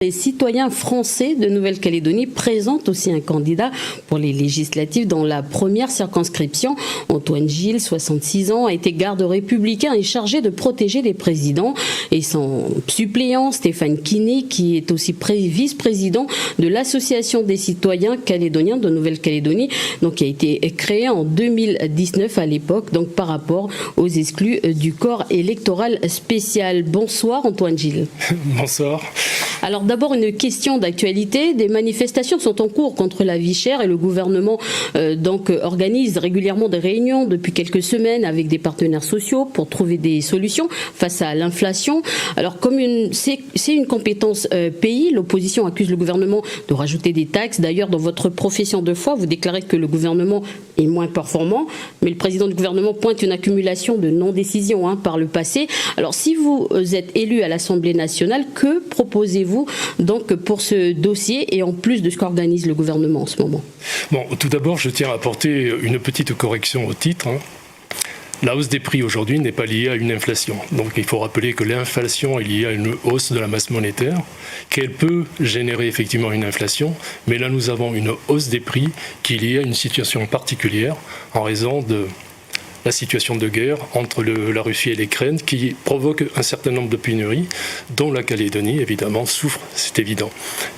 Les citoyens français de Nouvelle-Calédonie présentent aussi un candidat pour les législatives dans la première circonscription. Antoine Gilles, 66 ans, a été garde républicain et chargé de protéger les présidents. Et son suppléant, Stéphane Kiné, qui est aussi vice-président de l'Association des citoyens calédoniens de Nouvelle-Calédonie, donc qui a été créé en 2019 à l'époque, donc par rapport aux exclus du corps électoral spécial. Bonsoir Antoine Gilles. Bonsoir. Alors d'abord une question d'actualité. Des manifestations sont en cours contre la vie chère et le gouvernement organise régulièrement des réunions depuis quelques semaines avec des partenaires sociaux pour trouver des solutions face à l'inflation. Alors comme c'est une compétence pays, l'opposition accuse le gouvernement de rajouter des taxes. D'ailleurs, dans votre profession de foi, vous déclarez que le gouvernement est moins performant, mais le président du gouvernement pointe une accumulation de non-décisions par le passé. Alors si vous êtes élu à l'Assemblée nationale, que proposez-vous donc pour ce dossier et en plus de ce qu'organise le gouvernement en ce moment? Bon, tout d'abord, je tiens à apporter une petite correction au titre. La hausse des prix aujourd'hui n'est pas liée à une inflation. Donc il faut rappeler que l'inflation est liée à une hausse de la masse monétaire, qu'elle peut générer effectivement une inflation, mais là nous avons une hausse des prix qui est liée à une situation particulière en raison de la situation de guerre entre la Russie et l'Ukraine qui provoque un certain nombre de pénuries dont la Calédonie évidemment souffre, c'est évident.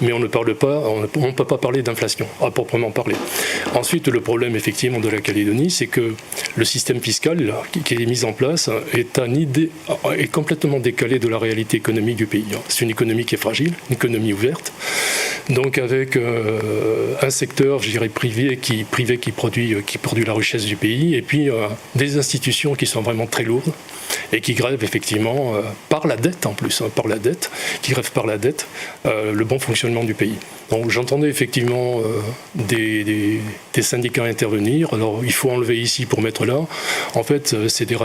Mais on ne peut pas parler d'inflation à proprement parler. Ensuite, le problème effectivement de la Calédonie, c'est que le système fiscal qui est mis en place est complètement décalé de la réalité économique du pays. C'est une économie qui est fragile, une économie ouverte, donc avec un secteur, je dirais, privé qui produit la richesse du pays, et puis des institutions qui sont vraiment très lourdes et qui grèvent effectivement par la dette en plus, le bon fonctionnement du pays. Donc j'entendais effectivement des syndicats intervenir. Alors il faut enlever ici pour mettre là. En fait, c'est des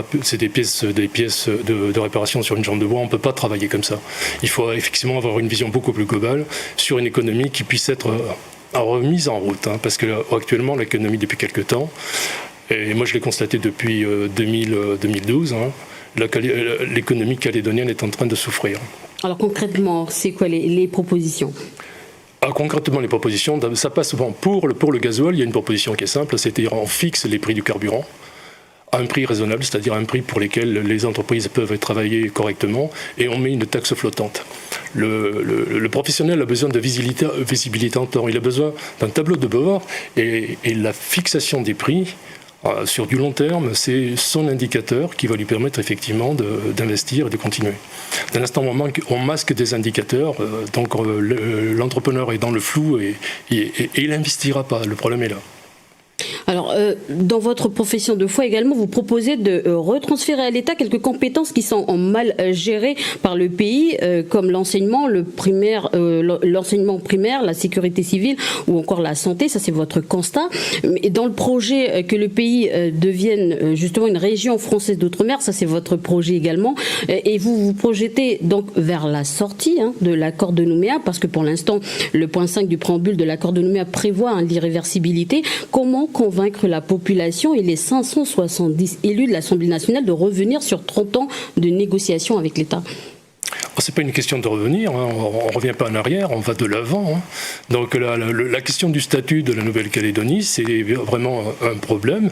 pièces de réparation sur une jambe de bois. On ne peut pas travailler comme ça. Il faut effectivement avoir une vision beaucoup plus globale sur une économie qui puisse être remise en route. Parce que actuellement, l'économie depuis quelque temps, et moi je l'ai constaté depuis 2012, l'économie calédonienne est en train de souffrir. Alors concrètement, c'est quoi les propositions ? Concrètement, les propositions, ça passe souvent pour le gasoil. Il y a une proposition qui est simple, c'est-à-dire on fixe les prix du carburant à un prix raisonnable, c'est-à-dire un prix pour lequel les entreprises peuvent travailler correctement, et on met une taxe flottante. Le professionnel a besoin de visibilité en temps, il a besoin d'un tableau de bord, et la fixation des prix sur du long terme, c'est son indicateur qui va lui permettre effectivement d'investir et de continuer. D'un instant moment, on masque des indicateurs, donc l'entrepreneur est dans le flou et il n'investira pas. Le problème est là. Alors, dans votre profession de foi également, vous proposez de retransférer à l'État quelques compétences qui sont mal gérées par le pays, comme l'enseignement primaire, la sécurité civile ou encore la santé. Ça, c'est votre constat. Et dans le projet que le pays devienne justement une région française d'outre-mer, ça, c'est votre projet également. Et vous vous projetez donc vers la sortie de l'accord de Nouméa, parce que pour l'instant, le point 5 du préambule de l'accord de Nouméa prévoit l'irréversibilité. Comment convaincre la population et les 570 élus de l'Assemblée nationale de revenir sur 30 ans de négociations avec l'État? Ce n'est pas une question de revenir, on ne revient pas en arrière, on va de l'avant. Donc la question du statut de la Nouvelle-Calédonie, c'est vraiment un problème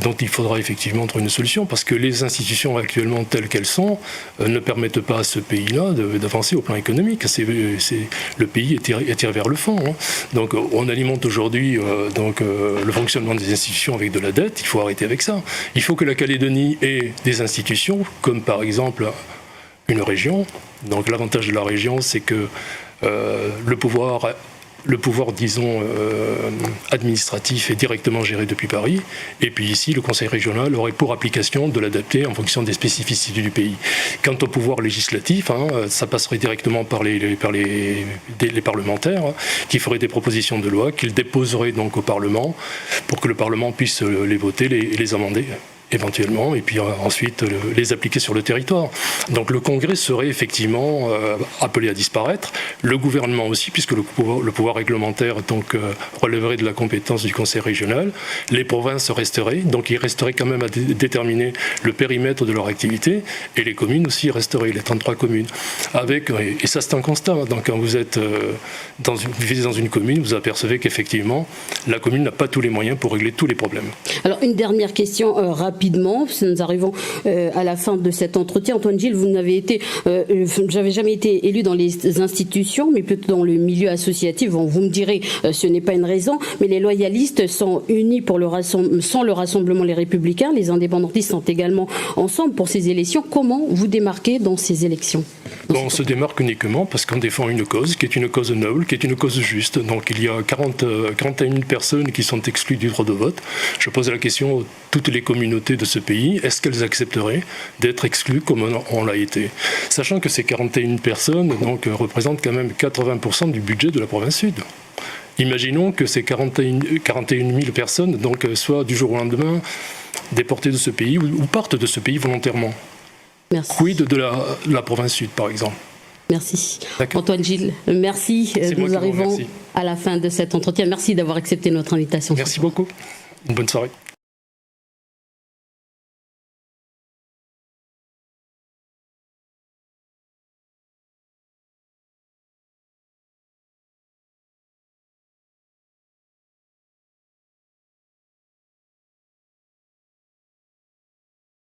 dont il faudra effectivement trouver une solution, parce que les institutions actuellement telles qu'elles sont ne permettent pas à ce pays-là d'avancer au plan économique. Le pays est tiré vers le fond. Donc on alimente aujourd'hui le fonctionnement des institutions avec de la dette, il faut arrêter avec ça. Il faut que la Calédonie ait des institutions, comme par exemple une région. Donc l'avantage de la région, c'est que le pouvoir, disons, administratif est directement géré depuis Paris. Et puis ici, le Conseil régional aurait pour application de l'adapter en fonction des spécificités du pays. Quant au pouvoir législatif, ça passerait directement par les parlementaires qui feraient des propositions de loi qu'ils déposeraient donc au Parlement pour que le Parlement puisse les voter et les amender. éventuellement, et puis ensuite les appliquer sur le territoire. Donc le Congrès serait effectivement appelé à disparaître, le gouvernement aussi, puisque le pouvoir réglementaire donc, relèverait de la compétence du Conseil régional, les provinces resteraient, donc il resterait quand même à déterminer le périmètre de leur activité, et les communes aussi resteraient, les 33 communes. Et ça c'est un constat, donc quand vous êtes vivez dans une commune, vous apercevez qu'effectivement, la commune n'a pas tous les moyens pour régler tous les problèmes. Alors une dernière question rapidement, nous arrivons à la fin de cet entretien. Antoine Gilles, vous n'avez jamais été élu dans les institutions, mais plutôt dans le milieu associatif. Bon, vous me direz, ce n'est pas une raison, mais les loyalistes sont unis sans le Rassemblement Les Républicains. Les indépendantistes sont également ensemble pour ces élections. Comment vous démarquez dans ces élections ? On se démarque uniquement parce qu'on défend une cause qui est une cause noble, qui est une cause juste. Donc il y a 41 personnes qui sont exclues du droit de vote. Je pose la question à toutes les communautés de ce pays, est-ce qu'elles accepteraient d'être exclues comme on l'a été ? Sachant que ces 41 personnes donc, représentent quand même 80% du budget de la province sud. Imaginons que ces 41 000 personnes donc, soient du jour au lendemain déportées de ce pays ou partent de ce pays volontairement. Merci. Quid de la province sud, par exemple. Merci. Antoine Gilles, merci. Nous arrivons à la fin de cet entretien. Merci d'avoir accepté notre invitation. Merci beaucoup. Une bonne soirée.